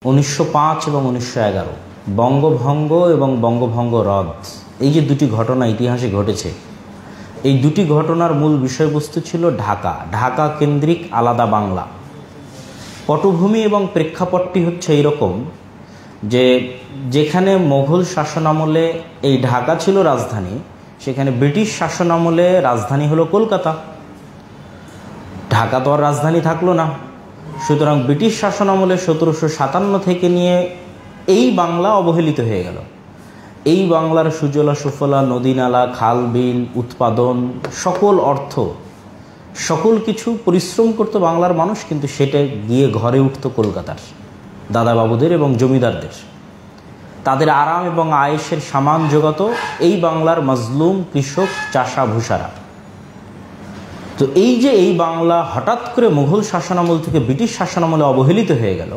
1905 এবং 1911 বঙ্গভঙ্গ এবং বঙ্গভঙ্গ রদ, এই যে দুটি ঘটনা ইতিহাসে ঘটেছে, এই দুটি ঘটনার মূল বিষয়বস্তু ছিল ঢাকা কেন্দ্রিক আলাদা বাংলা। পটভূমি এবং প্রেক্ষাপটটি হচ্ছে এইরকম যে যেখানে মোগল শাসনামলে এই ঢাকা ছিল রাজধানী, সেখানে ব্রিটিশ শাসনামলে রাজধানী হলো কলকাতা। ঢাকা তো আর রাজধানী থাকলো না। সুতরাং ব্রিটিশ শাসনামলে 1757 থেকে নিয়ে এই বাংলা অবহেলিত হয়ে গেল। এই বাংলার সুজলা সুফলা, নদী নালা, খাল বিল, উৎপাদন, সকল অর্থ, সকল কিছু পরিশ্রম করতো বাংলার মানুষ, কিন্তু সেটা গিয়ে ঘরে উঠত কলকাতার দাদাবাবুদের এবং জমিদারদের। তাদের আরাম এবং আয়েশের সামান জোগাত এই বাংলার মাজলুম কৃষক, চাষা, ভূষারা। তো এই যে এই বাংলা হঠাৎ করে মুঘল শাসনামল থেকে ব্রিটিশ শাসনামলে অবহেলিত হয়ে গেল,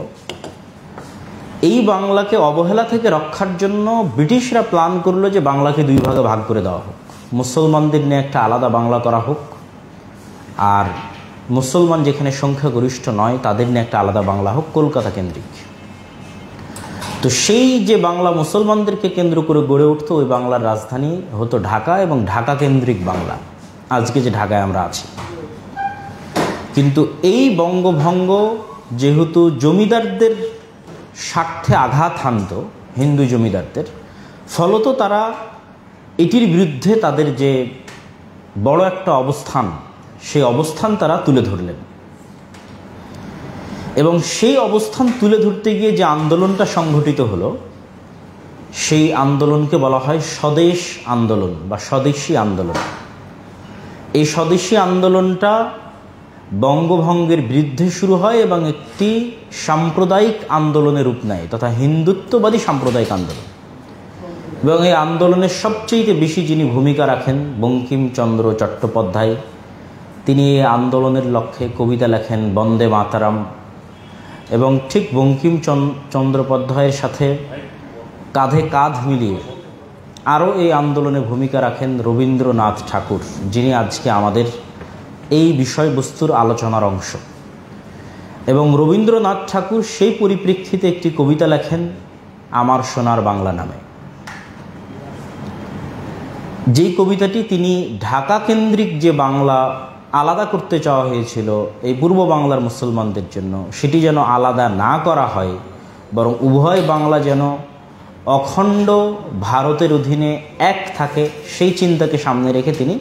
এই বাংলাকে অবহেলা থেকে রক্ষার জন্য ব্রিটিশরা প্ল্যান করলো যে বাংলাকে দুই ভাগে ভাগ করে দেওয়া হোক, মুসলমানদের নিয়ে একটা আলাদা বাংলা করা হোক, আর মুসলমান যেখানে সংখ্যাগরিষ্ঠ নয় তাদের নিয়ে একটা আলাদা বাংলা হোক, কলকাতা কেন্দ্রিক। তো সেই যে বাংলা মুসলমানদেরকে কেন্দ্র করে গড়ে উঠতো, ওই বাংলার রাজধানী হতো ঢাকা এবং ঢাকা কেন্দ্রিক বাংলা, আজকে যে ঢাকায় আমরা আছি। কিন্তু এই বঙ্গভঙ্গ যেহেতু জমিদারদের স্বার্থে আঘাত হানত, হিন্দু জমিদারদের, ফলত তারা এটির বিরুদ্ধে তাদের যে বড় একটা অবস্থান, সেই অবস্থান তারা তুলে ধরলেন। এবং সেই অবস্থান তুলে ধরতে গিয়ে যে আন্দোলনটা সংঘটিত হলো, সেই আন্দোলনকে বলা হয় স্বদেশ আন্দোলন বা স্বদেশী আন্দোলন। এই স্বদেশী আন্দোলনটা বঙ্গভঙ্গের বিরুদ্ধে শুরু হয় এবং একটি সাম্প্রদায়িক আন্দোলনের রূপ নেয়, তথা হিন্দুত্ববাদী সাম্প্রদায়িক আন্দোলন। এবং এই আন্দোলনের সবচেয়ে বেশি যিনি ভূমিকা রাখেন, বঙ্কিমচন্দ্র চট্টোপাধ্যায়। তিনি এই আন্দোলনের লক্ষ্যে কবিতা লেখেন, বন্দে মাতারাম। এবং ঠিক বঙ্কিমচন্দ্রোপাধ্যায়ের সাথে কাঁধে কাঁধ মিলিয়ে আরও এই আন্দোলনে ভূমিকা রাখেন রবীন্দ্রনাথ ঠাকুর, যিনি আজকে আমাদের এই বিষয়বস্তুর আলোচনার অংশ। এবং রবীন্দ্রনাথ ঠাকুর সেই পরিপ্রেক্ষিতে একটি কবিতা লেখেন আমার সোনার বাংলা নামে। যেই কবিতাটি তিনি ঢাকা কেন্দ্রিক যে বাংলা আলাদা করতে চাওয়া হয়েছিল এই পূর্ব বাংলার মুসলমানদের জন্য, সেটি যেন আলাদা না করা হয়, বরং উভয় বাংলা যেন অখণ্ড ভারতের অধীনে এক থাকে, সেই চিন্তাকে সামনে রেখে তিনি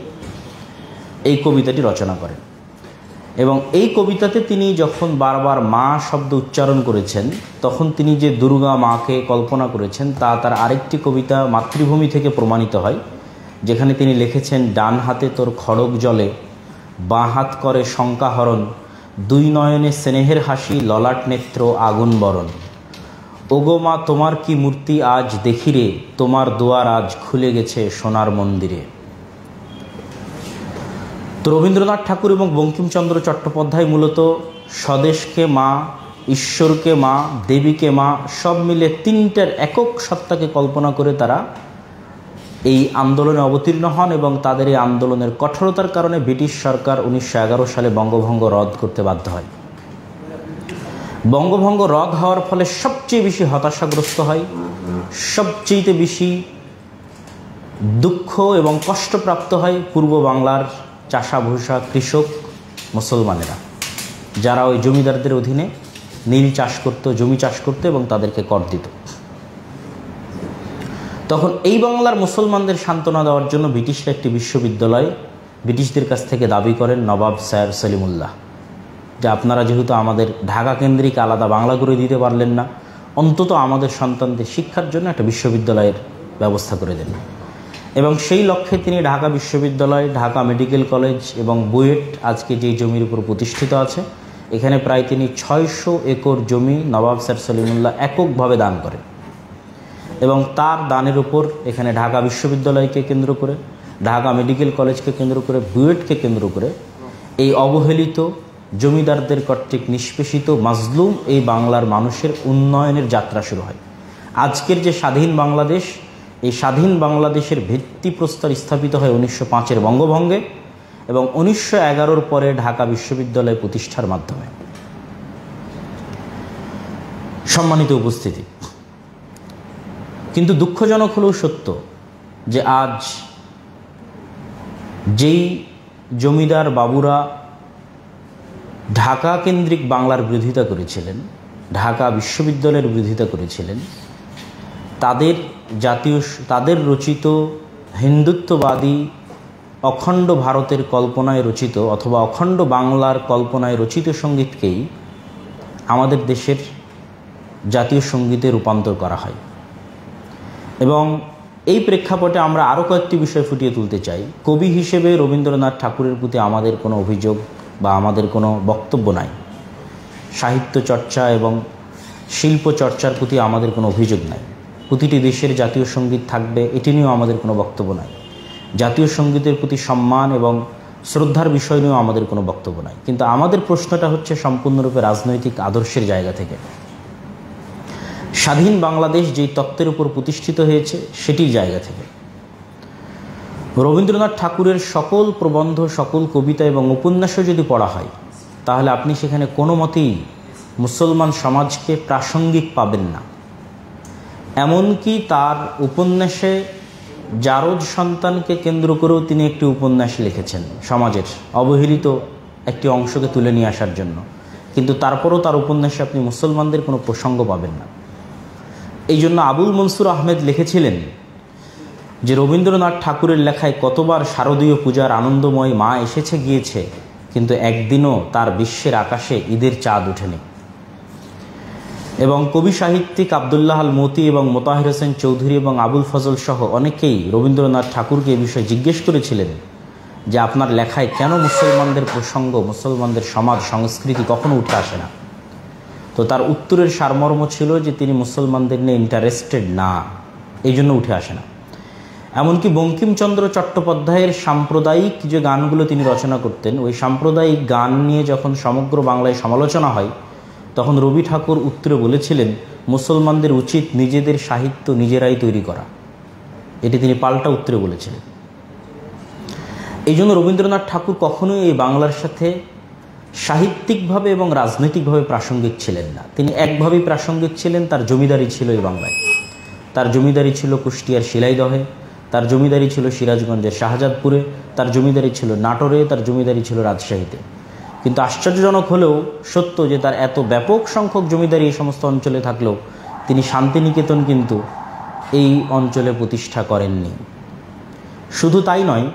এই কবিতাটি রচনা করেন। এবং এই কবিতাতে তিনি যখন বারবার মা শব্দ উচ্চারণ করেছেন, তখন তিনি যে দুর্গা মাকে কল্পনা করেছেন তা তার আরেকটি কবিতা মাতৃভূমি থেকে প্রমাণিত হয়, যেখানে তিনি লিখেছেন ডান হাতে তোর খড়গ জলে, বাঁ হাত করে শঙ্কাহরণ, দুই নয়নে স্নেহের হাসি, ললাট নেত্র আগুন বরণ। ওগো মা তোমার কি মূর্তি আজ দেখিরে, তোমার দুয়ার আজ খুলে গেছে সোনার মন্দিরে। তো রবীন্দ্রনাথ ঠাকুর এবং বঙ্কিমচন্দ্র চট্টোপাধ্যায় মূলত স্বদেশকে মা, ঈশ্বরকে মা, দেবীকে মা, সব মিলে তিনটার একক সত্তাকে কল্পনা করে তারা এই আন্দোলনে অবতীর্ণ হন। এবং তাদের এই আন্দোলনের কঠোরতার কারণে ব্রিটিশ সরকার 1911 সালে বঙ্গভঙ্গ রদ করতে বাধ্য হয়। বঙ্গভঙ্গ রদ হওয়ার ফলে সবচেয়ে বেশি হতাশাগ্রস্ত হয়, সবচেয়ে বেশি দুঃখ এবং কষ্টপ্রাপ্ত হয় পূর্ব বাংলার চাষা ভূষা কৃষক মুসলমানেরা, যারা ওই জমিদারদের অধীনে নীল চাষ করত, জমি চাষ করত এবং তাদেরকে কর দিত। তখন এই বাংলার মুসলমানদের সান্ত্বনা দেওয়ার জন্য ব্রিটিশরা একটি বিশ্ববিদ্যালয় ব্রিটিশদের কাছ থেকে দাবি করেন নবাব স্যার সলিমুল্লাহ, যে আপনারা যেহেতু আমাদের ঢাকা কেন্দ্রিক আলাদা বাংলা করে দিতে পারলেন না, অন্তত আমাদের সন্তানদের শিক্ষার জন্য একটা বিশ্ববিদ্যালয়ের ব্যবস্থা করে দেন। এবং সেই লক্ষ্যে তিনি ঢাকা বিশ্ববিদ্যালয়, ঢাকা মেডিকেল কলেজ এবং বুয়েট আজকে যেই জমির উপর প্রতিষ্ঠিত আছে, এখানে প্রায় তিনি 600 একর জমি নবাব স্যার সলিমুল্লাহ এককভাবে দান করেন। এবং তার দানের উপর এখানে ঢাকা বিশ্ববিদ্যালয়কে কেন্দ্র করে, ঢাকা মেডিকেল কলেজকে কেন্দ্র করে, বুয়েটকে কেন্দ্র করে এই অবহেলিত জমিদারদের কর্তৃক নিষ্পেষিত মাজলুম এই বাংলার মানুষের উন্নয়নের যাত্রা শুরু হয়। আজকের যে স্বাধীন বাংলাদেশ, এই স্বাধীন বাংলাদেশের ভিত্তিপ্রস্তর স্থাপিত হয় 1905-এর বঙ্গভঙ্গে এবং 1911-র পরে ঢাকা বিশ্ববিদ্যালয় প্রতিষ্ঠার মাধ্যমে। সম্মানিত উপস্থিতি, কিন্তু দুঃখজনক হলেও সত্য যে আজ যেই জমিদার বাবুরা ঢাকা কেন্দ্রিক বাংলার বিরোধিতা করেছিলেন, ঢাকা বিশ্ববিদ্যালয়ের বিরোধিতা করেছিলেন, তাদের রচিত হিন্দুত্ববাদী অখণ্ড ভারতের কল্পনায় রচিত অথবা অখণ্ড বাংলার কল্পনায় রচিত সঙ্গীতকেই আমাদের দেশের জাতীয় সঙ্গীতে রূপান্তর করা হয়। এবং এই প্রেক্ষাপটে আমরা আরও কয়েকটি বিষয় ফুটিয়ে তুলতে চাই। কবি হিসেবে রবীন্দ্রনাথ ঠাকুরের প্রতি আমাদের কোনো অভিযোগ বা আমাদের কোনো বক্তব্য নাই। সাহিত্য চর্চা এবং শিল্প চর্চার প্রতি আমাদের কোনো অভিযোগ নাই। প্রতিটি দেশের জাতীয় সঙ্গীত থাকবে, এটি নিয়েও আমাদের কোনো বক্তব্য নাই। জাতীয় সঙ্গীতের প্রতি সম্মান এবং শ্রদ্ধার বিষয় নিয়েও আমাদের কোনো বক্তব্য নাই। কিন্তু আমাদের প্রশ্নটা হচ্ছে সম্পূর্ণরূপে রাজনৈতিক আদর্শের জায়গা থেকে। স্বাধীন বাংলাদেশ যেই তত্ত্বের উপর প্রতিষ্ঠিত হয়েছে সেটির জায়গা থেকে রবীন্দ্রনাথ ঠাকুরের সকল প্রবন্ধ, সকল কবিতা এবং উপন্যাসও যদি পড়া হয়, তাহলে আপনি সেখানে কোনো মতেই মুসলমান সমাজকে প্রাসঙ্গিক পাবেন না। এমনকি তার উপন্যাসে জারজ সন্তানকে কেন্দ্র করেও তিনি একটি উপন্যাস লিখেছেন সমাজের অবহেলিত একটি অংশকে তুলে নিয়ে আসার জন্য, কিন্তু তারপরও তার উপন্যাসে আপনি মুসলমানদের কোনো প্রসঙ্গ পাবেন না। এই জন্য আবুল মনসুর আহমেদ লিখেছিলেন যে রবীন্দ্রনাথ ঠাকুরের লেখায় কতবার শারদীয় পূজার আনন্দময় মা এসেছে গিয়েছে, কিন্তু একদিনও তার বিশ্বের আকাশে ঈদের চাঁদ ওঠেনি। এবং কবি সাহিত্যিক আবদুল্লাহ আল মতি এবং মোতাহির হোসেন চৌধুরী এবং আবুল ফজল সহ অনেকেই রবীন্দ্রনাথ ঠাকুরকে এ বিষয়ে জিজ্ঞেস করেছিলেন যে আপনার লেখায় কেন মুসলমানদের প্রসঙ্গ, মুসলমানদের সমাজ সংস্কৃতি কখনো উঠে আসে না। তো তার উত্তরের সারমর্ম ছিল যে তিনি মুসলমানদের নিয়ে ইন্টারেস্টেড না, এই জন্য উঠে আসে না। এমনকি বঙ্কিমচন্দ্র চট্টোপাধ্যায়ের সাম্প্রদায়িক যে গানগুলো তিনি রচনা করতেন, ওই সাম্প্রদায়িক গান নিয়ে যখন সমগ্র বাংলায় সমালোচনা হয়, তখন রবি ঠাকুর উত্তরে বলেছিলেন মুসলমানদের উচিত নিজেদের সাহিত্য নিজেরাই তৈরি করা। এটি তিনি পাল্টা উত্তরে বলেছিলেন। এই জন্য রবীন্দ্রনাথ ঠাকুর কখনোই এই বাংলার সাথে সাহিত্যিকভাবে এবং রাজনৈতিকভাবে প্রাসঙ্গিক ছিলেন না। তিনি একভাবেই প্রাসঙ্গিক ছিলেন, তার জমিদারি ছিল এই বাংলায়। তার জমিদারি ছিল কুষ্টিয়ার শিলাইদহে, তার জমিদারি ছিল সিরাজগঞ্জের শাহজাদপুরে, তার জমিদারি ছিল নাটোরে, তার জমিদারি ছিল রাজশাহীতে। কিন্তু আশ্চর্যজনক হলেও সত্য যে তার এত ব্যাপক সংখ্যক জমিদারি এই সমস্ত অঞ্চলে থাকলেও তিনি শান্তিনিকেতন কিন্তু এই অঞ্চলে প্রতিষ্ঠা করেননি। শুধু তাই নয়,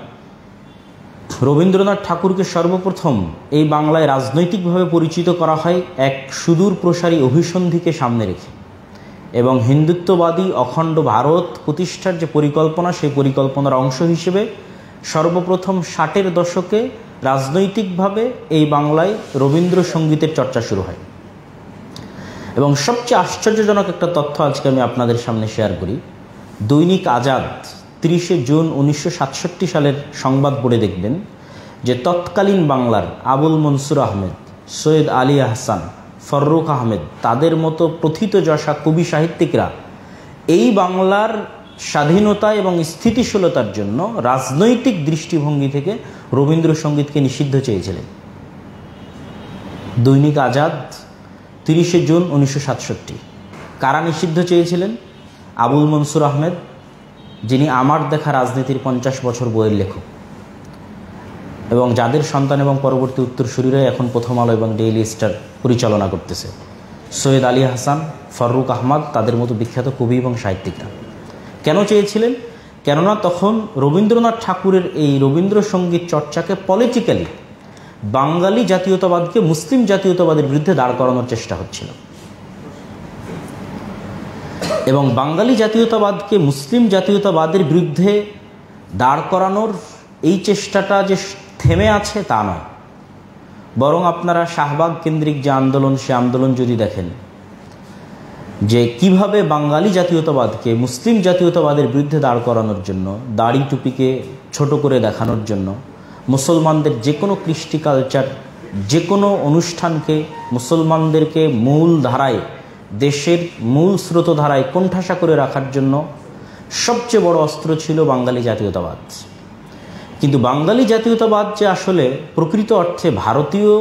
রবীন্দ্রনাথ ঠাকুরকে সর্বপ্রথম এই বাংলায় রাজনৈতিকভাবে পরিচিত করা হয় এক সুদূর প্রসারী অভিসন্ধিকে সামনে রেখে, এবং হিন্দুত্ববাদী অখণ্ড ভারত প্রতিষ্ঠার যে পরিকল্পনা, সেই পরিকল্পনার অংশ হিসেবে সর্বপ্রথম 60-এর দশকে রাজনৈতিকভাবে এই বাংলায় রবীন্দ্রসঙ্গীতের চর্চা শুরু হয়। এবং সবচেয়ে আশ্চর্যজনক একটা তথ্য আজকে আমি আপনাদের সামনে শেয়ার করি। দৈনিক আজাদ 30শে জুন 1967 সালের সংবাদ পড়ে দেখবেন যে তৎকালীন বাংলার আবুল মনসুর আহমেদ, সৈয়দ আলী আহসান, ফররুখ আহমেদ, তাদের মতো প্রথিতযশা কবি সাহিত্যিকরা এই বাংলার স্বাধীনতা এবং স্থিতিশীলতার জন্য রাজনৈতিক দৃষ্টিভঙ্গি থেকে রবীন্দ্রসঙ্গীতকে নিষিদ্ধ চেয়েছিলেন। দৈনিক আজাদ 30শে জুন 1967। কারা নিষিদ্ধ চেয়েছিলেন? আবুল মনসুর আহমেদ, যিনি আমার দেখা রাজনীতির 50 বছর বইয়ের লেখক, এবং যাদের সন্তান এবং পরবর্তী উত্তরসূরিরাই এখন প্রথম আলো এবং ডেইলি স্টার পরিচালনা করতেছে। সৈয়দ আলী হাসান, ফররুখ আহমদ, তাদের মতো বিখ্যাত কবি এবং সাহিত্যিকরা। কেন চেয়েছিলেন? কেননা তখন রবীন্দ্রনাথ ঠাকুরের এই রবীন্দ্রসঙ্গীত চর্চাকে পলিটিক্যালি বাঙালি জাতীয়তাবাদকে মুসলিম জাতীয়তাবাদের বিরুদ্ধে দাঁড় করানোর চেষ্টা হচ্ছিল, এবং বাঙালি জাতীয়তাবাদকে মুসলিম জাতীয়তাবাদের বিরুদ্ধে দাঁড় করানোর এই চেষ্টাটা যে থেমে আছে তা নয়, বরং আপনারা শাহবাগ কেন্দ্রিক যে আন্দোলন, সে আন্দোলন যদি দেখেন যে কিভাবে বাঙালি জাতীয়তাবাদকে মুসলিম জাতীয়তাবাদের বিরুদ্ধে দাঁড় করানোর জন্য, দাড়ি টুপিকে ছোট করে দেখানোর জন্য, মুসলমানদের যে কোনো কৃষ্টি কালচার, যে কোনো অনুষ্ঠানকে মুসলমানদেরকে মূল ধারায়, দেশের মূল স্রোতধারায় কোণঠাসা করে রাখার জন্য সবচেয়ে বড় অস্ত্র ছিল বাঙালি জাতীয়তাবাদ। কিন্তু বাঙালি জাতীয়তাবাদ যে আসলে প্রকৃত অর্থে ভারতীয়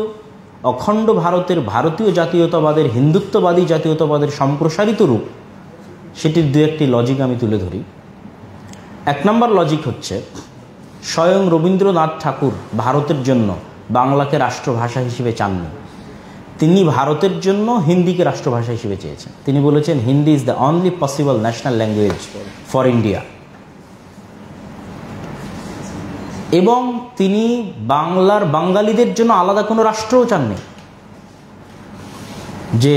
অখণ্ড ভারতের ভারতীয় জাতীয়তাবাদের, হিন্দুত্ববাদী জাতীয়তাবাদের সম্প্রসারিত রূপ, সেটির দু একটি লজিক আমি তুলে ধরি। 1 নম্বর লজিক হচ্ছে, স্বয়ং রবীন্দ্রনাথ ঠাকুর ভারতের জন্য বাংলাকে রাষ্ট্রভাষা হিসেবে চাননি। তিনি ভারতের জন্য হিন্দিকে রাষ্ট্রভাষা হিসেবে চেয়েছেন। তিনি বলেছেন, Hindi is the only possible national language for India. এবং তিনি বাঙালিদের জন্য আলাদা কোনো রাষ্ট্রও চাননি, যে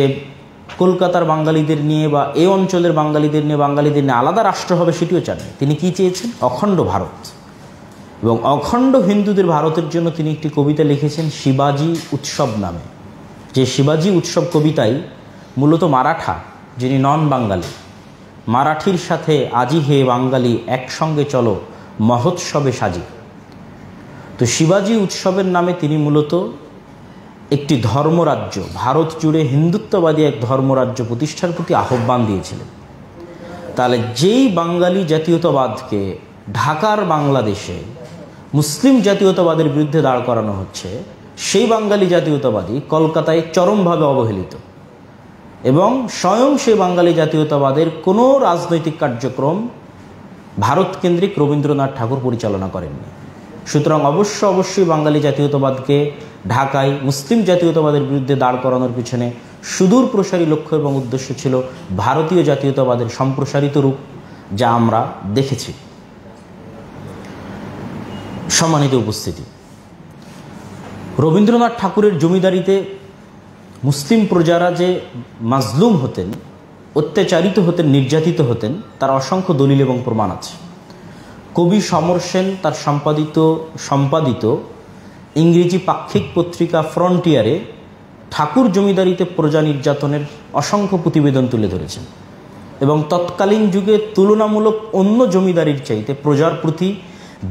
কলকাতার বাঙালিদের নিয়ে বা এই অঞ্চলের বাঙালিদের নিয়ে আলাদা রাষ্ট্র হবে, সেটিও চাননি। তিনি কি চেয়েছেন? অখণ্ড ভারত। এবং অখণ্ড হিন্দুদের ভারতের জন্য তিনি একটি কবিতা লিখেছেন শিবাজি উৎসব নামে। যে শিবাজি উৎসব কবিতায় মূলত মারাঠা, যিনি নন বাঙালি, মারাঠির সাথে আজি হে বাঙালি একসঙ্গে চলো মহোৎসবে সাজি। তো শিবাজি উৎসবের নামে তিনি মূলত একটি ধর্মরাজ্য, ভারত জুড়ে হিন্দুত্ববাদী এক ধর্মরাজ্য প্রতিষ্ঠার প্রতি আহ্বান দিয়েছিলেন। তাহলে যেই বাঙালি জাতীয়তাবাদকে ঢাকার বাংলাদেশে মুসলিম জাতীয়তাবাদের বিরুদ্ধে দাঁড় করানো হচ্ছে, সেই বাঙালি জাতীয়তাবাদী কলকাতায় চরমভাবে অবহেলিত, এবং স্বয়ং সেই বাঙালি জাতীয়তাবাদের কোনো রাজনৈতিক কার্যক্রম ভারতকেন্দ্রিক রবীন্দ্রনাথ ঠাকুর পরিচালনা করেননি। সুতরাং অবশ্যই বাঙালি জাতীয়তাবাদকে ঢাকায় মুসলিম জাতীয়তাবাদের বিরুদ্ধে দাঁড় করানোর পিছনে সুদূর প্রসারী লক্ষ্য এবং উদ্দেশ্য ছিল ভারতীয় জাতীয়তাবাদের সম্প্রসারিত রূপ, যা আমরা দেখেছি। সম্মানিত উপস্থিতি, রবীন্দ্রনাথ ঠাকুরের জমিদারিতে মুসলিম প্রজারা যে মাজলুম হতেন, অত্যাচারিত হতেন, নির্যাতিত হতেন, তার অসংখ্য দলিল এবং প্রমাণ আছে। কবি সমর সেন তার সম্পাদিত ইংরেজি পাক্ষিক পত্রিকা ফ্রন্টিয়ারে ঠাকুর জমিদারিতে প্রজা নির্যাতনের অসংখ্য প্রতিবেদন তুলে ধরেছেন, এবং তৎকালীন যুগে তুলনামূলক অন্য জমিদারির চাইতে প্রজার প্রতি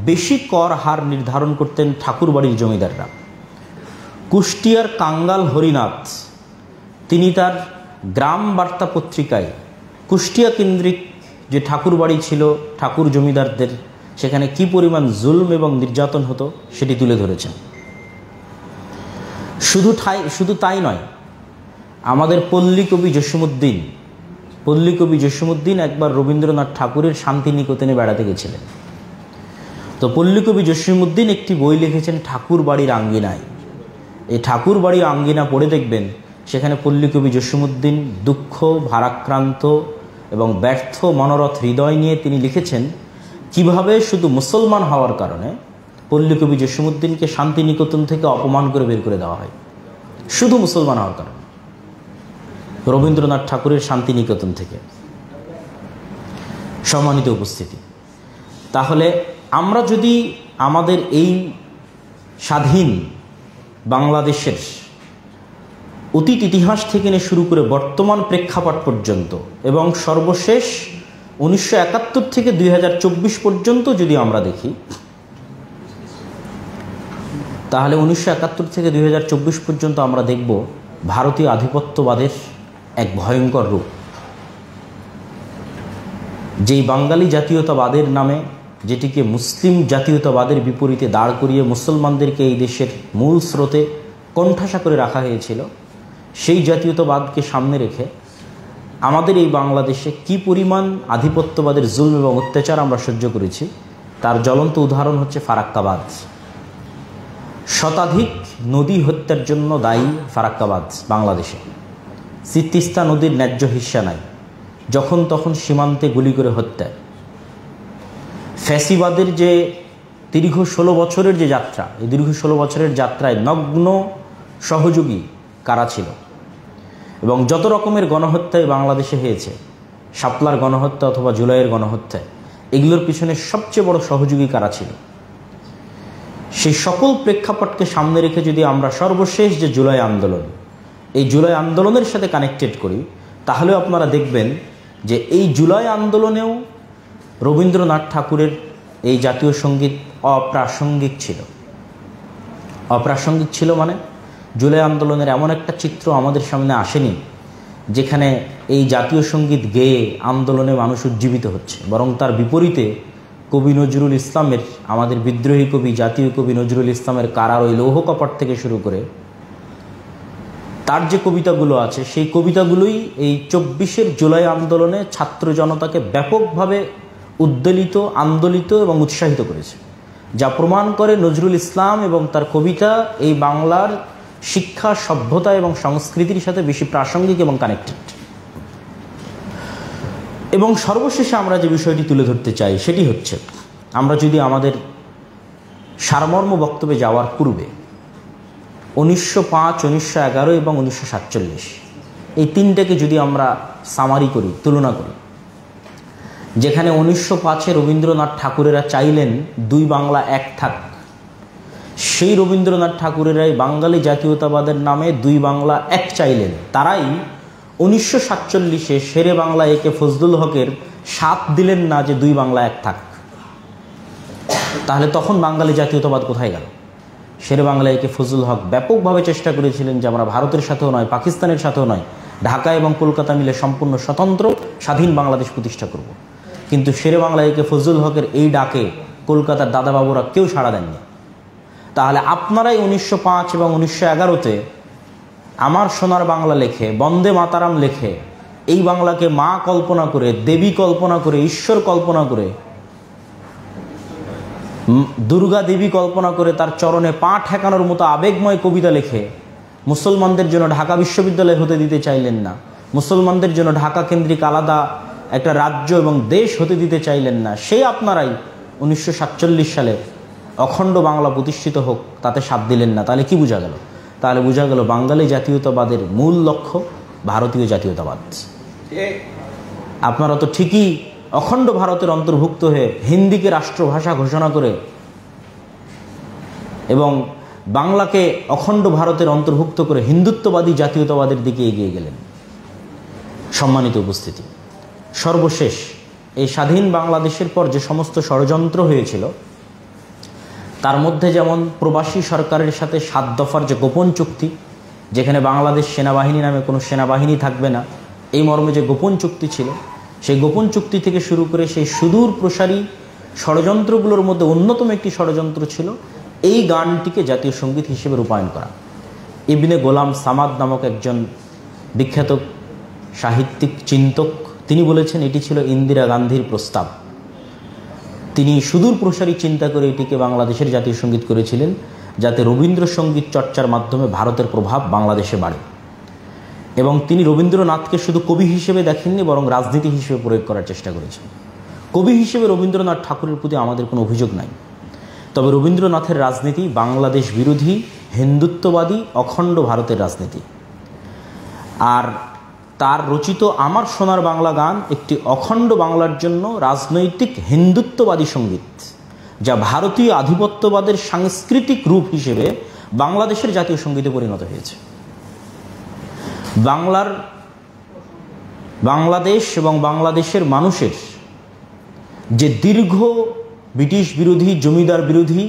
বেশি কর হার নির্ধারণ করতেন ঠাকুর বাড়ির জমিদাররা। কুষ্টিয়ার কাঙ্গাল হরিনাথ তিনি তার গ্রাম বার্তা পত্রিকায় কুষ্টিয়া কেন্দ্রিক যে ঠাকুর বাড়ি ছিল ঠাকুর জমিদারদের, সেখানে কি পরিমাণ জুলম এবং নির্যাতন হতো সেটি তুলে ধরেছেন। শুধু তাই নয়, আমাদের পল্লী কবি জসীমউদ্দিন একবার রবীন্দ্রনাথ ঠাকুরের শান্তিনিকেতনে বেড়াতে গেছিলেন। তো পল্লী কবি জসীমউদ্দিন একটি বই লিখেছেন ঠাকুর বাড়ির আঙ্গিনায়। এই ঠাকুর বাড়ির আঙ্গিনা পড়ে দেখবেন, সেখানে পল্লী কবি জসীমউদ্দিন দুঃখ, ভারাক্রান্ত এবং ব্যর্থ মনোরথ হৃদয় নিয়ে তিনি লিখেছেন কিভাবে শুধু মুসলমান হওয়ার কারণে পল্লী কবি জসীমউদ্দিনকে শান্তিনিকেতন থেকে অপমান করে বের করে দেওয়া হয়, শুধু মুসলমান হওয়ার কারণে, রবীন্দ্রনাথ ঠাকুরের শান্তিনিকেতন থেকে। সম্মানিত উপস্থিতি, তাহলে আমরা যদি আমাদের এই স্বাধীন বাংলাদেশের অতীত ইতিহাস থেকে নিয়ে শুরু করে বর্তমান প্রেক্ষাপট পর্যন্ত এবং সর্বশেষ 1971 থেকে 2024 পর্যন্ত যদি আমরা দেখি, তাহলে 1971 থেকে 2024 পর্যন্ত আমরা দেখব ভারতীয় আধিপত্যবাদের এক ভয়ঙ্কর রূপ। যেই বাঙালি জাতীয়তাবাদের নামে, যেটিকে মুসলিম জাতীয়তাবাদের বিপরীতে দাঁড় করিয়ে মুসলমানদেরকে এই দেশের মূল স্রোতে কোণঠাসা করে রাখা হয়েছিল, সেই জাতীয়তাবাদকে সামনে রেখে আমাদের এই বাংলাদেশে কি পরিমাণ আধিপত্যবাদের জুলম এবং অত্যাচার আমরা সহ্য করেছি, তার জ্বলন্ত উদাহরণ হচ্ছে ফারাক্কাবাদ। শতাধিক নদী হত্যার জন্য দায়ী ফারাক্কাবাদ বাংলাদেশে। তিস্তা নদীর ন্যায্য হিস্সা নাই, যখন তখন সীমান্তে গুলি করে হত্যা। ফ্যাসিবাদের যে দীর্ঘ 16 বছরের যে যাত্রা, এই দীর্ঘ 16 বছরের যাত্রায় নগ্ন সহযোগী কারা ছিল, এবং যত রকমের গণহত্যায় বাংলাদেশে হয়েছে, শাপলার গণহত্যা অথবা জুলাইয়ের গণহত্যা, এগুলোর পিছনে সবচেয়ে বড় সহযোগী কারা ছিল, সেই সকল প্রেক্ষাপটকে সামনে রেখে যদি আমরা সর্বশেষ যে জুলাই আন্দোলন, এই জুলাই আন্দোলনের সাথে কানেক্টেড করি, তাহলেও আপনারা দেখবেন যে এই জুলাই আন্দোলনেও রবীন্দ্রনাথ ঠাকুরের এই জাতীয় সঙ্গীত অপ্রাসঙ্গিক ছিল। অপ্রাসঙ্গিক ছিল মানে জুলাই আন্দোলনের এমন একটা চিত্র আমাদের সামনে আসেনি যেখানে এই জাতীয় সঙ্গীত গেয়ে আন্দোলনে মানুষ উজ্জীবিত হচ্ছে, বরং তার বিপরীতে কবি নজরুল ইসলামের, আমাদের বিদ্রোহী কবি, জাতীয় কবি নজরুল ইসলামের কারার ওই লৌহ কপাট থেকে শুরু করে তার যে কবিতাগুলো আছে সেই কবিতাগুলোই এই 24 জুলাই আন্দোলনে ছাত্র জনতাকে ব্যাপকভাবে উদ্বেলিত, আন্দোলিত এবং উৎসাহিত করেছে, যা প্রমাণ করে নজরুল ইসলাম এবং তার কবিতা এই বাংলার শিক্ষা, সভ্যতা এবং সংস্কৃতির সাথে বেশি প্রাসঙ্গিক এবং কানেক্টেড। এবং সর্বশেষে আমরা যে বিষয়টি তুলে ধরতে চাই সেটি হচ্ছে, আমরা যদি আমাদের সারমর্ম বক্তব্যে যাওয়ার পূর্বে 1905, 1911 এবং 1947 এই তিনটাকে যদি আমরা সামারি করি, তুলনা করি, যেখানে 1905-এ রবীন্দ্রনাথ ঠাকুরেরা চাইলেন দুই বাংলা এক থাক, সেই রবীন্দ্রনাথ ঠাকুরেরাই বাঙালি জাতীয়তাবাদের নামে দুই বাংলা এক চাইলেন। তারাই 1947-এ শেরে বাংলা একে ফজলুল হকের সাথ দিলেন না যে দুই বাংলা এক থাক। তাহলে তখন বাঙালি জাতীয়তাবাদ কোথায় গেল? শেরে বাংলা একে ফজলুল হক ব্যাপকভাবে চেষ্টা করেছিলেন যে আমরা ভারতের সাথেও নয়, পাকিস্তানের সাথেও নয়, ঢাকা এবং কলকাতা মিলে সম্পূর্ণ স্বতন্ত্র স্বাধীন বাংলাদেশ প্রতিষ্ঠা করব। কিন্তু শেরে বাংলা একে ফজলুল হকের এই ডাকে কলকাতার দাদাবাবুরা কেউ সাড়া দেননি। তাহলে আপনারাই 1905 এবং 1911-তে আমার সোনার বাংলা লেখে, বন্দে মাতারাম লেখে, এই বাংলাকে মা কল্পনা করে, দেবী কল্পনা করে, ঈশ্বর কল্পনা করে, দুর্গা দেবী কল্পনা করে তার চরণে পা ঠেকানোর মতো আবেগময় কবিতা লেখে মুসলমানদের জন্য ঢাকা বিশ্ববিদ্যালয় হতে দিতে চাইলেন না, মুসলমানদের জন্য ঢাকা কেন্দ্রিক আলাদা একটা রাজ্য এবং দেশ হতে দিতে চাইলেন না। সেই আপনারাই 1947 সালে অখণ্ড বাংলা প্রতিষ্ঠিত হোক তাতে সাথ দিলেন না। তাহলে কি বোঝা গেল? তাহলে বোঝা গেল বাঙালি জাতীয়তাবাদের মূল লক্ষ্য ভারতীয় জাতীয়তাবাদ। আপনারা তো ঠিকই অখণ্ড ভারতের অন্তর্ভুক্ত হয়ে হিন্দিকে রাষ্ট্রভাষা ঘোষণা করে এবং বাংলাকে অখণ্ড ভারতের অন্তর্ভুক্ত করে হিন্দুত্ববাদী জাতীয়তাবাদের দিকে এগিয়ে গেলেন। সম্মানিত উপস্থিতি, সর্বশেষ এই স্বাধীন বাংলাদেশের পর যে সমস্ত ষড়যন্ত্র হয়েছিল তার মধ্যে যেমন প্রবাসী সরকারের সাথে 7 দফার যে গোপন চুক্তি, যেখানে বাংলাদেশ সেনাবাহিনী নামে কোনো সেনাবাহিনী থাকবে না, এই মর্মে যে গোপন চুক্তি ছিল, সেই গোপন চুক্তি থেকে শুরু করে সেই সুদূর প্রসারী ষড়যন্ত্রগুলোর মধ্যে অন্যতম একটি ষড়যন্ত্র ছিল এই গানটিকে জাতীয় সঙ্গীত হিসেবে রূপায়ণ করা। ইবনে গোলাম সামাদ নামক একজন বিখ্যাত সাহিত্যিক চিন্তক, তিনি বলেছেন এটি ছিল ইন্দিরা গান্ধীর প্রস্তাব। তিনি সুদূর প্রসারী চিন্তা করে এটিকে বাংলাদেশের জাতীয় সঙ্গীত করেছিলেন, যাতে রবীন্দ্রসঙ্গীত চর্চার মাধ্যমে ভারতের প্রভাব বাংলাদেশে বাড়ে। এবং তিনি রবীন্দ্রনাথকে শুধু কবি হিসেবে দেখেননি, বরং রাজনীতি হিসেবে প্রয়োগ করার চেষ্টা করেছেন। কবি হিসেবে রবীন্দ্রনাথ ঠাকুরের প্রতি আমাদের কোনো অভিযোগ নাই, তবে রবীন্দ্রনাথের রাজনীতি বাংলাদেশ বিরোধী, হিন্দুত্ববাদী, অখণ্ড ভারতের রাজনীতি। আর তার রচিত আমার সোনার বাংলা গান একটি অখণ্ড বাংলার জন্য রাজনৈতিক হিন্দুত্ববাদী সঙ্গীত, যা ভারতীয় আধিপত্যবাদের সাংস্কৃতিক রূপ হিসেবে বাংলাদেশের জাতীয় সঙ্গীতে পরিণত হয়েছে। বাংলাদেশ এবং বাংলাদেশের মানুষের যে দীর্ঘ ব্রিটিশ বিরোধী, জমিদার বিরোধী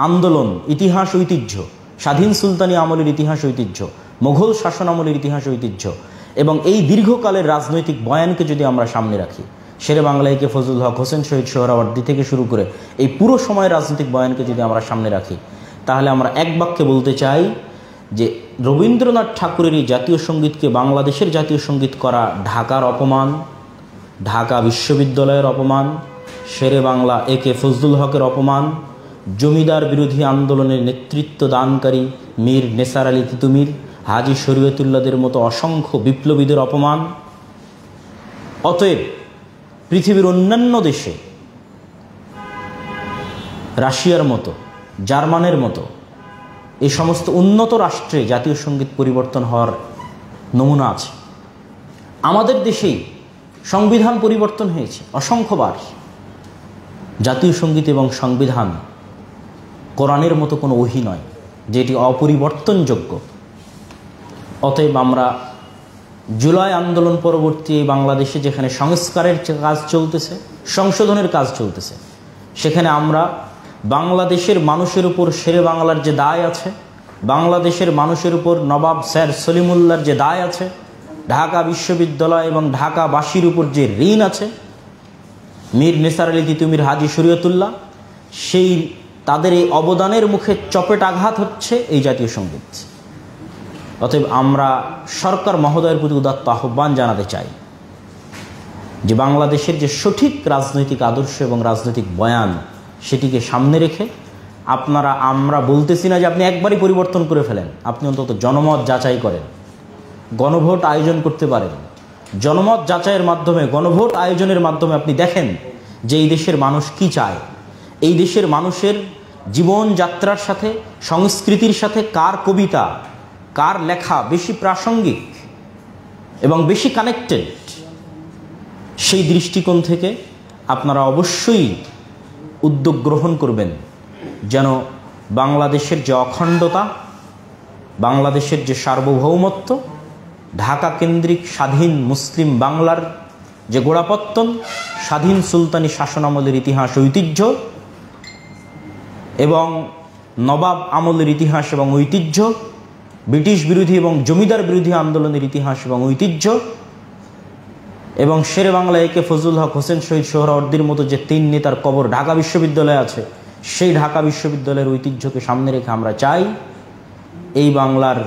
আন্দোলন, ইতিহাস ঐতিহ্য, স্বাধীন সুলতানি আমলের ইতিহাস ঐতিহ্য, মোঘল শাসন আমলের ইতিহাস ঐতিহ্য এবং এই দীর্ঘকালের রাজনৈতিক বয়ানকে যদি আমরা সামনে রাখি, শেরে বাংলাকে ফজলুল হক, হোসেন শহীদ সোহরাওয়ার্দী থেকে শুরু করে এই পুরো সময়ের রাজনৈতিক বয়ানকে যদি আমরা সামনে রাখি, তাহলে আমরা এক বাক্যে বলতে চাই যে রবীন্দ্রনাথ ঠাকুরের এই জাতীয় সঙ্গীতকে বাংলাদেশের জাতীয় সঙ্গীত করা ঢাকার অপমান, ঢাকা বিশ্ববিদ্যালয়ের অপমান, শেরে বাংলা একে ফজলুল হকের অপমান, জমিদার বিরোধী আন্দোলনের নেতৃত্ব দানকারী মীর নেসার আলী তিতুমির, হাজী শরীয়তুল্লাহদের মতো অসংখ্য বিপ্লবীদের অপমান। অতএব পৃথিবীর অন্যান্য দেশে রাশিয়ার মতো, জার্মানের মতো এই সমস্ত উন্নত রাষ্ট্রে জাতীয় সঙ্গীত পরিবর্তন হওয়ার নমুনা আছে। আমাদের দেশেই সংবিধান পরিবর্তন হয়েছে অসংখ্যবার। জাতীয় সঙ্গীত এবং সংবিধান কোরআনের মতো কোনো ওহী নয় যেটি অপরিবর্তনযোগ্য। অতএব আমরা জুলাই আন্দোলন পরবর্তী বাংলাদেশে যেখানে সংস্কারের কাজ চলতেছে, সংশোধনের কাজ চলতেছে, সেখানে আমরা বাংলাদেশের মানুষের উপর শেরে বাংলার যে দায় আছে, বাংলাদেশের মানুষের উপর নবাব স্যার সলিমুল্লাহর যে দায় আছে, ঢাকা বিশ্ববিদ্যালয় এবং ঢাকাবাসীর উপর যে ঋণ আছে, মীর নেসার আলী তিতুমির, হাজী শরীয়তুল্লাহ, সেই তাদের এই অবদানের মুখে চপেট আঘাত হচ্ছে এই জাতীয় সঙ্গীত। অতএব আমরা সরকার মহোদয়ের প্রতি উদাত্ত আহ্বান জানাতে চাই যে বাংলাদেশের যে সঠিক রাজনৈতিক আদর্শ এবং রাজনৈতিক বয়ান সেটিকে সামনে রেখে আমরা বলতেছি না যে আপনি একবারই পরিবর্তন করে ফেলেন, আপনি অন্তত জনমত যাচাই করেন, গণভোট আয়োজন করতে পারেন। জনমত যাচাইয়ের মাধ্যমে, গণভোট আয়োজনের মাধ্যমে আপনি দেখেন যে এই দেশের মানুষ কি চায়, এই দেশের মানুষের জীবনযাত্রার সাথে, সংস্কৃতির সাথে কার কবিতা, কার লেখা বেশি প্রাসঙ্গিক এবং বেশি কানেক্টেড। সেই দৃষ্টিকোণ থেকে আপনারা অবশ্যই উদ্যোগ গ্রহণ করবেন যেন বাংলাদেশের যে অখণ্ডতা, বাংলাদেশের যে সার্বভৌমত্ব, ঢাকা কেন্দ্রিক স্বাধীন মুসলিম বাংলার যে গোড়াপত্তন, স্বাধীন সুলতানি শাসনামলের ইতিহাস ঐতিহ্য এবং নবাব আমলের ইতিহাস এবং ঐতিহ্য, ব্রিটিশ বিরোধী এবং জমিদার বিরোধী আন্দোলনের ইতিহাস এবং ঐতিহ্য, এবং শেরে বাংলা একে ফজলুল হক, হোসেন শহীদ সোহরাওয়ার্দীর মতো যে 3 নেতার কবর ঢাকা বিশ্ববিদ্যালয়ে আছে, সেই ঢাকা বিশ্ববিদ্যালয়ের ঐতিহ্যকে সামনে রেখে আমরা চাই এই বাংলার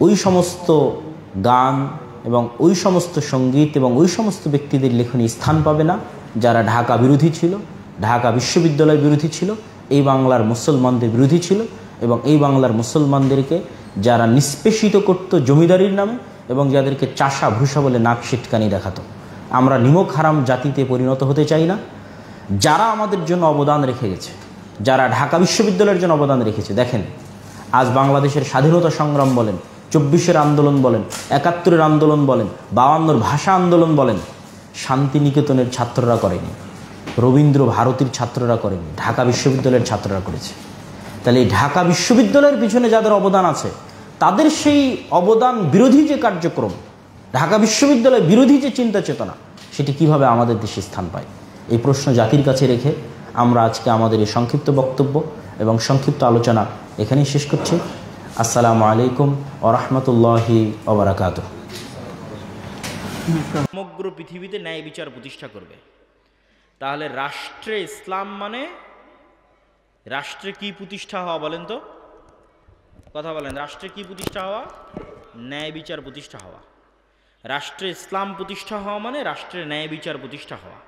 ওই সমস্ত গান এবং ওই সমস্ত সঙ্গীত এবং ওই সমস্ত ব্যক্তিদের লেখনী স্থান পাবে না যারা ঢাকা বিরোধী ছিল, ঢাকা বিশ্ববিদ্যালয় বিরোধী ছিল, এই বাংলার মুসলমানদের বিরোধী ছিল, এবং এই বাংলার মুসলমানদেরকে যারা নিষ্পেষিত করত জমিদারির নামে এবং যাদেরকে চাষা ভূষা বলে নাক সিটকানি দেখাতো। আমরা নিমক হারাম জাতিতে পরিণত হতে চাই না। যারা আমাদের জন্য অবদান রেখে গেছে, যারা ঢাকা বিশ্ববিদ্যালয়ের জন্য অবদান রেখেছে, দেখেন আজ বাংলাদেশের স্বাধীনতা সংগ্রাম বলেন, 24-এর আন্দোলন বলেন, 71-এর আন্দোলন বলেন, 52-র ভাষা আন্দোলন বলেন, শান্তিনিকেতনের ছাত্ররা করেনি, রবীন্দ্র ভারতীর ছাত্ররা করেনি, ঢাকা বিশ্ববিদ্যালয়ের ছাত্ররা করেছে। তাহলে এই ঢাকা বিশ্ববিদ্যালয়ের পিছনে যাদের অবদান আছে, তাদের সেই অবদান বিরোধী যে কার্যক্রম, ঢাকা বিশ্ববিদ্যালয় বিরোধী যে চিন্তা চেতনা, সেটি কিভাবে আমাদের দেশে স্থান পায়, এই প্রশ্ন জাতির কাছে রেখে আমরা আজকে আমাদের এই সংক্ষিপ্ত বক্তব্য এবং সংক্ষিপ্ত আলোচনা এখানেই শেষ করছি। আসসালামু আলাইকুম ওয়া রাহমাতুল্লাহি ওয়া বারাকাতুহু। সমগ্র পৃথিবীতে ন্যায় বিচার প্রতিষ্ঠা করবে। তাহলে রাষ্ট্রে ইসলাম মানে রাষ্ট্রে কি প্রতিষ্ঠা হওয়া বলেন তো? কথা বলেন, রাষ্ট্রে কি প্রতিষ্ঠা হওয়া? ন্যায় বিচার প্রতিষ্ঠা হওয়া। রাষ্ট্রে ইসলাম প্রতিষ্ঠা হওয়া মানে রাষ্ট্রে ন্যায় বিচার প্রতিষ্ঠা হওয়া।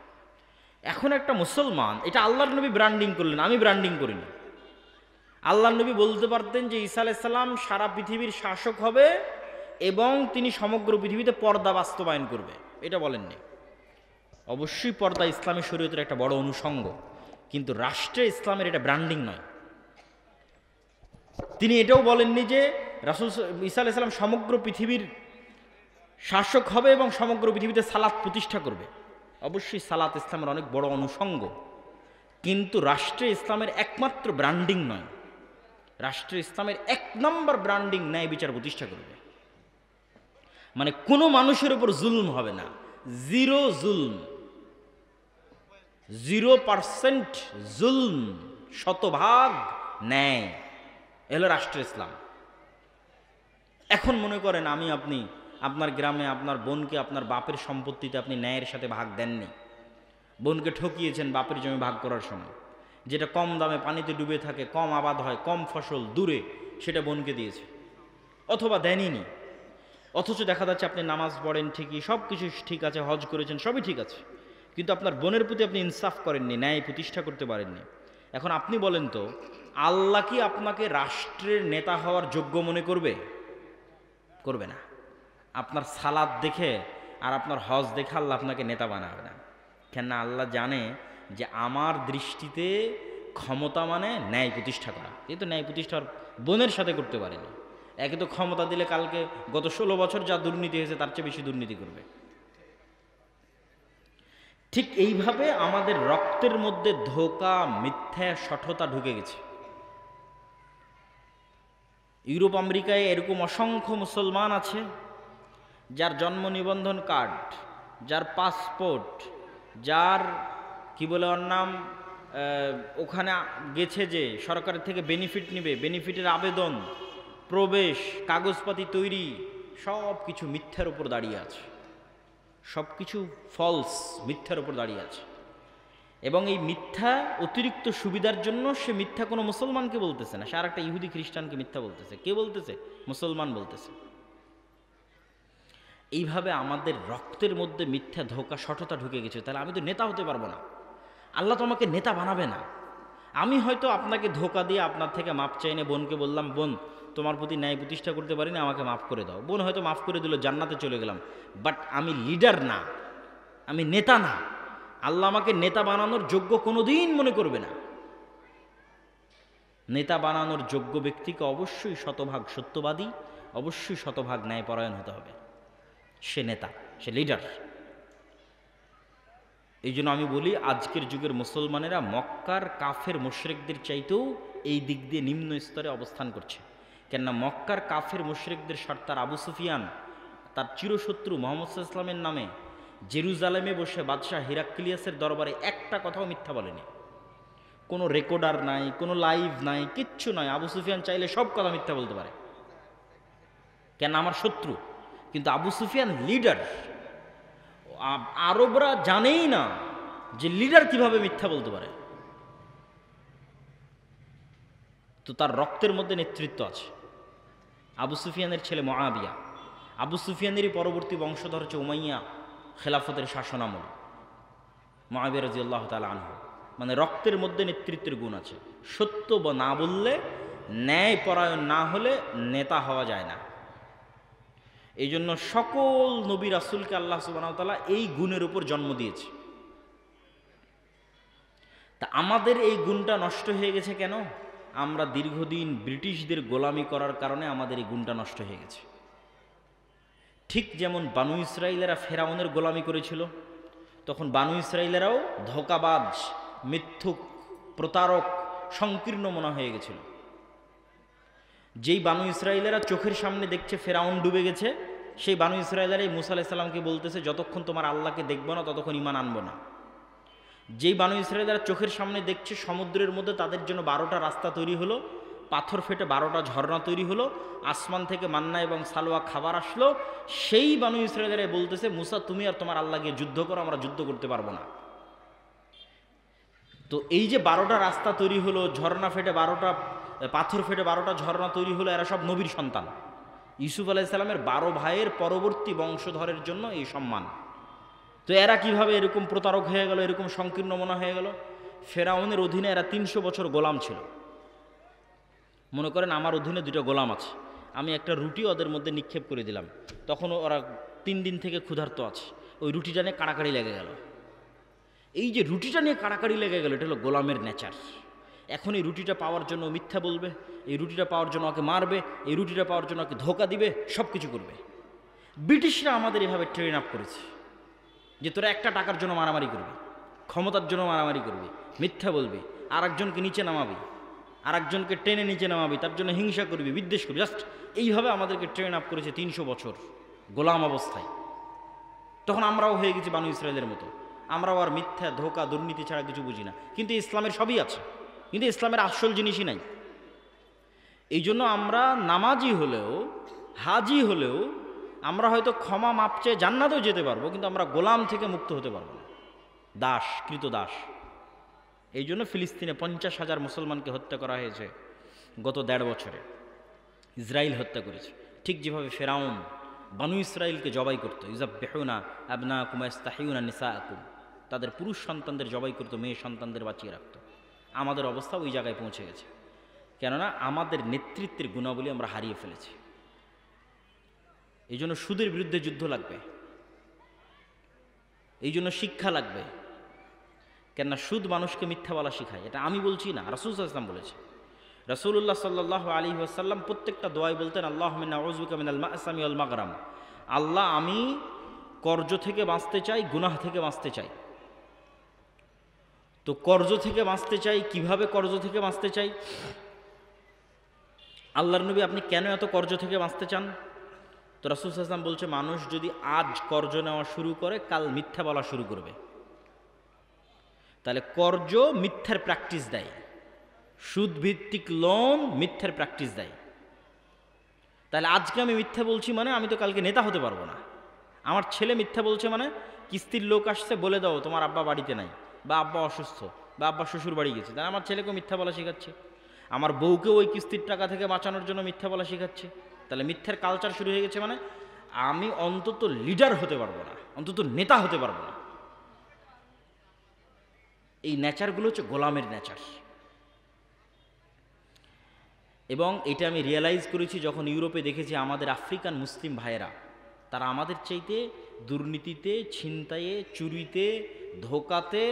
এখন একটা মুসলমান, এটা আল্লাহর নবী ব্র্যান্ডিং করলেন, আমি ব্র্যান্ডিং করিনি। আল্লাহর নবী বলতে পারতেন যে ঈসা আলাইহিস সালাম সারা পৃথিবীর শাসক হবে এবং তিনি সমগ্র পৃথিবীতে পর্দা বাস্তবায়ন করবে, এটা বলেননি। অবশ্যই পর্দা ইসলামী শরীয়তের একটা বড় অনুষঙ্গ, কিন্তু রাষ্ট্রে ইসলামের এটা ব্র্যান্ডিং নয়। তিনি এটাও বলেননি যে রাসূল ঈসা আলাইহিস সালাম সমগ্র পৃথিবীর শাসক হবে এবং সমগ্র পৃথিবীতে সালাত প্রতিষ্ঠা করবে। অবশ্যই সালাত ইসলামের অনেক বড় অনুষঙ্গ, কিন্তু রাষ্ট্রে ইসলামের একমাত্র ব্র্যান্ডিং নয়। রাষ্ট্রে ইসলামের 1 নম্বর ব্র্যান্ডিং ন্যায় বিচার প্রতিষ্ঠা করবে। মানে কোনো মানুষের উপর জুলম হবে না, 0 জুলম, 0% জুলম, 100% ন্যায়, এলো রাষ্ট্র ইসলাম। এখন মনে করেন আমি আপনি আপনার গ্রামে আপনার বোনকে আপনার বাপের সম্পত্তিতে আপনি ন্যায়ের সাথে ভাগ দেননি, বোনকে ঠকিয়েছেন বাপের জমি ভাগ করার সময়, যেটা কম দামে পানিতে ডুবে থাকে, কম আবাদ হয়, কম ফসল, দূরে, সেটা বোনকে দিয়েছে, অথবা দেনইনি। অথচ দেখা যাচ্ছে আপনি নামাজ পড়েন ঠিকই, সব কিছু ঠিক আছে, হজ করেছেন, সবই ঠিক আছে, কিন্তু আপনার বোনের প্রতি আপনি ইনসাফ করেননি, ন্যায় প্রতিষ্ঠা করতে পারেননি। এখন আপনি বলেন তো, আল্লাহ কি আপনাকে রাষ্ট্রের নেতা হওয়ার যোগ্য মনে করবে? করবে না। আপনার সালাত দেখে আর আপনার হজ দেখে আল্লাহ আপনাকে নেতা বানাবে না। কেন? আল্লাহ জানে যে আমার দৃষ্টিতে ক্ষমতা মানে ন্যায় প্রতিষ্ঠা করা। এই তো ন্যায় প্রতিষ্ঠার বোনের সাথে করতে পারেনি। একে তো ক্ষমতা দিলে কালকে গত 16 বছর যা দুর্নীতি হয়েছে তার চেয়ে বেশি দুর্নীতি করবে। ঠিক এইভাবে আমাদের রক্তের মধ্যে ধোঁকা, মিথ্যা, শঠতা ঢুকে গেছে। ইউরোপ আমেরিকায় এরকম অসংখ্য মুসলমান আছে যার জন্ম নিবন্ধন কার্ড, যার পাসপোর্ট, যার কি বলে ওর নাম, ওখানে গেছে যে সরকারের থেকে বেনিফিট নেবে, বেনিফিটের আবেদন, প্রবেশ, কাগজপাতি তৈরি, সব কিছু মিথ্যার উপর দাঁড়িয়ে আছে, সব কিছু ফলস, মিথ্যার উপর দাঁড়িয়ে আছে। এবং এই মিথ্যা অতিরিক্ত সুবিধার জন্য সে মিথ্যা কোনো মুসলমানকে বলতেছে না, সে আর একটা ইহুদি খ্রিস্টানকে মিথ্যা বলতেছে। কে বলতেছে? মুসলমান বলতেছে। এইভাবে আমাদের রক্তের মধ্যে মিথ্যা ধোঁকা সঠতা ঢুকে গেছে। তাহলে আমি তো নেতা হতে পারবো না, আল্লাহ তো আমাকে নেতা বানাবে না। আমি হয়তো আপনাকে ধোঁকা দিয়ে আপনার থেকে মাপ চাইনে বোনকে বললাম, বোন তোমার প্রতি ন্যায় প্রতিষ্ঠা করতে পারিনি, আমাকে মাফ করে দাও। বোন হয়তো মাফ করে দিল, জান্নাতে চলে গেলাম। বাট আমি লিডার না, আমি নেতা না। আল্লাহ আমাকে নেতা বানানোর যোগ্য কোনোদিন মনে করবে না। নেতা বানানোর যোগ্য ব্যক্তিকে অবশ্যই শতভাগ সত্যবাদী, অবশ্যই শতভাগ ন্যায়পরায়ণ হতে হবে। সে নেতা, সে লিডার। এই জন্য আমি বলি, আজকের যুগের মুসলমানেরা মক্কার কাফের মুশরিকদের চাইতেও এই দিক দিয়ে নিম্ন স্তরে অবস্থান করছে। কেননা মক্কার কাফের মুশরিকদের সর্দার আবু সুফিয়ান তার চিরশত্রু মুহাম্মদ সাল্লাল্লাহু আলাইহি ওয়াসাল্লামের নামে জেরুজালেমে বসে বাদশাহ হিরাক্লিয়াসের দরবারে একটা কথাও মিথ্যা বলেনি। কোনো রেকর্ডার নাই, কোনো লাইভ নাই, কিচ্ছু নাই। আবু সুফিয়ান চাইলে সব কথা মিথ্যা বলতে পারে, কেন? আমার শত্রু। কিন্তু আবু সুফিয়ান লিডার। আরবরা জানেই না যে লিডার কিভাবে মিথ্যা বলতে পারে। তো তার রক্তের মধ্যে নেতৃত্ব আছে। আবু সুফিয়ানের ছেলে মুআবিয়া, আবু সুফিয়ানেরই পরবর্তী বংশধর হচ্ছে উমাইয়া খেলাফতের শাসনামল, মুআবিয়া রাদিয়াল্লাহু তাআলা আনহু। মানে রক্তের মধ্যে নেতৃত্বের গুণ আছে। সত্য বা না বললে, ন্যায় পরায়ণ না হলে নেতা হওয়া যায় না। এই জন্য সকল নবী রাসূলকে আল্লাহ সুবহানাহু ওয়া তাআলা এই গুণের উপর জন্ম দিয়েছে। তা আমাদের এই গুণটা নষ্ট হয়ে গেছে কেন? আমরা দীর্ঘদিন ব্রিটিশদের গোলামি করার কারণে আমাদের এই গুণটা নষ্ট হয়ে গেছে। ঠিক যেমন বানু ইসরাইলেরা ফেরাউনের গোলামি করেছিল, তখন বানু ইসরাইলেরাও ধোঁকাবাজ, মিথ্যুক, প্রতারক, সংকীর্ণ মনা হয়ে গেছিল। যেই বানু ইসরাইলেরা চোখের সামনে দেখছে ফেরাউন ডুবে গেছে, সেই বানু ইসরাইলেরাই মুসা আলাইহিস সালামকে বলতেছে, যতক্ষণ তোমার আল্লাহকে দেখবো না ততক্ষণ ঈমান আনবো না। যেই বানু ইসরাইলেরা চোখের সামনে দেখছে সমুদ্রের মধ্যে তাদের জন্য 12টা রাস্তা তৈরি হলো, পাথর ফেটে 12টা ঝর্ণা তৈরি হলো, আসমান থেকে মান্না এবং সালোয়া খাবার আসলো, সেই বানু ইসরাইলেরাই বলতেছে, মুসা তুমি আর তোমার আল্লাহ গিয়ে যুদ্ধ করো, আমরা যুদ্ধ করতে পারবো না। তো এই যে 12টা রাস্তা তৈরি হলো, ঝর্ণা ফেটে 12টা, পাথর ফেটে 12টা ঝর্ণা তৈরি হলো, এরা সব নবীর সন্তান। ইউসুফ আলাইহিস সালামের 12 ভাইয়ের পরবর্তী বংশধরের জন্য এই সম্মান। তো এরা কিভাবে এরকম প্রতারক হয়ে গেল, এরকম সংকীর্ণ মনা হয়ে গেল? ফেরাউনের অধীনে এরা 300 বছর গোলাম ছিল। মনে করেন আমার অধীনে 2টা গোলাম আছে, আমি একটা রুটি ওদের মধ্যে নিক্ষেপ করে দিলাম, তখন ওরা 3 দিন থেকে ক্ষুধার্ত আছে, ওই রুটিটা নিয়ে কাড়াকাড়ি লেগে গেল। এই যে রুটিটা নিয়ে কাড়াকাড়ি লেগে গেল, এটা হলো গোলামের নেচার। এখন এই রুটিটা পাওয়ার জন্য মিথ্যা বলবে, এই রুটিটা পাওয়ার জন্য ওকে মারবে, এই রুটিটা পাওয়ার জন্য ওকে ধোঁকা দিবে, সব কিছু করবে। ব্রিটিশরা আমাদের এভাবে ট্রেন আপ করেছে যে তোরা একটা টাকার জন্য মারামারি করবি, ক্ষমতার জন্য মারামারি করবি, মিথ্যা বলবি, আর একজনকে নিচে নামাবি, আর একজনকে টেনে নিচে নামাবি, তার জন্য হিংসা করবি, বিদ্বেষ করবি। জাস্ট এইভাবে আমাদেরকে ট্রেন আপ করেছে 300 বছর গোলাম অবস্থায়। তখন আমরাও হয়ে গেছি বানু ইসরায়েলের মতো, আমরাও আর মিথ্যা, ধোঁকা, দুর্নীতি ছাড়া কিছু বুঝি না। কিন্তু ইসলামের সবই আছে, কিন্তু ইসলামের আসল জিনিসই নাই। এই জন্য আমরা নামাজি হলেও, হাজি হলেও, আমরা হয়তো ক্ষমা মাপ চেয়ে জান্নাতেও যেতে পারবো, কিন্তু আমরা গোলাম থেকে মুক্ত হতে পারবো না, দাস, কৃত দাস। এই জন্য ফিলিস্তিনে 50,000 মুসলমানকে হত্যা করা হয়েছে গত 1.5 বছরে। ইসরায়েল হত্যা করেছে, ঠিক যেভাবে ফেরাউন বানু ইসরায়েলকে জবাই করতো। ইউযাব্বিহুনা আবনাকুম ওয়া ইস্তাহিউনা নিসাআকুম, তাদের পুরুষ সন্তানদের জবাই করতো, মেয়ে সন্তানদের বাঁচিয়ে রাখতো। আমাদের অবস্থা ওই জায়গায় পৌঁছে গেছে, কেননা আমাদের নেতৃত্বের গুণাবলী আমরা হারিয়ে ফেলেছি। এই জন্য সুদের বিরুদ্ধে যুদ্ধ লাগবে, এই জন্য শিক্ষা লাগবে। কেননা সুদ মানুষকে মিথ্যা বলা শিখায়। এটা আমি বলছি না, রাসূল সাল্লাল্লাহু আলাইহি ওয়াসাল্লাম বলেছে। রাসূলুল্লাহ সাল্লাল্লাহু আলাইহি ওয়াসাল্লাম প্রত্যেকটা দোয়ায় বলতেন, আল্লাহুম্মা ইন্না আউযু বিকা মিনাল মা'সামি ওয়াল মাগরাম। আল্লাহ, আমি কর্জ থেকে বাঁচতে চাই, গুনাহ থেকে বাঁচতে চাই। তো কর্জ থেকে বাঁচতে চাই, কিভাবে কর্জ থেকে বাঁচতে চাই? আল্লাহর নবী, আপনি কেন এত কর্জ থেকে বাঁচতে চান? তো রাসূল সাল্লাল্লাহু আলাইহি ওয়াসাল্লাম বলছে, মানুষ যদি আজ কর্জ নেওয়া শুরু করে, কাল মিথ্যা বলা শুরু করবে। তাহলে কর্জ মিথ্যার প্র্যাকটিস দেয়, সুদ ভিত্তিক লোন মিথ্যার প্র্যাকটিস দেয়। তাহলে আজকে আমি মিথ্যা বলছি মানে আমি তো কালকে নেতা হতে পারবো না। আমার ছেলে মিথ্যা বলছে মানে কিস্তির লোক আসছে, বলে দাও তোমার আব্বা বাড়িতে নাই, বা আব্বা অসুস্থ বা আব্বা শ্বশুর বাড়ি গেছে, তাহলে আমার ছেলেকেও মিথ্যা বলা শেখাচ্ছে, আমার বউকেও ওই কিস্তির টাকা থেকে বাঁচানোর জন্য মিথ্যা বলা শেখাচ্ছে। তাহলে মিথ্যার কালচার শুরু হয়ে গেছে, মানে আমি অন্তত লিডার হতে পারবো না, অন্তত নেতা হতে পারবো না। এই নেচারগুলো হচ্ছে গোলামের নেচার। এবং এটা আমি রিয়েলাইজ করেছি যখন ইউরোপে দেখেছি আমাদের আফ্রিকান মুসলিম ভাইয়েরা, তারা আমাদের চাইতে দুর্নীতিতে, ছিনতাইয়ে, চুরিতে, ধোকাতে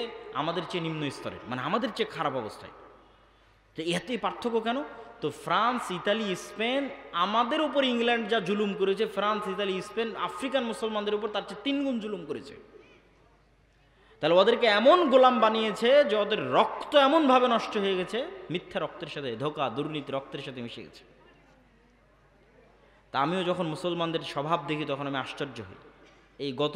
আমাদের চেয়ে নিম্ন স্তরের, মানে আমাদের চেয়ে খারাপ অবস্থায়। তো এতেই পার্থক্য কেন? তো ফ্রান্স, ইতালি, স্পেন আমাদের উপর ইংল্যান্ড যা জুলুম করেছে, ফ্রান্স, ইতালি, স্পেন আফ্রিকান মুসলমানদের উপর তার চেয়ে 3 গুণ জুলুম করেছে। তাহলে ওদেরকে এমন গোলাম বানিয়েছে যে ওদের রক্ত এমনভাবে নষ্ট হয়ে গেছে, মিথ্যা রক্তের সাথে, ধোকা দুর্নীতি রক্তের সাথে মিশে গেছে। তা আমিও যখন মুসলমানদের স্বভাব দেখি তখন আমি আশ্চর্য হই। এই গত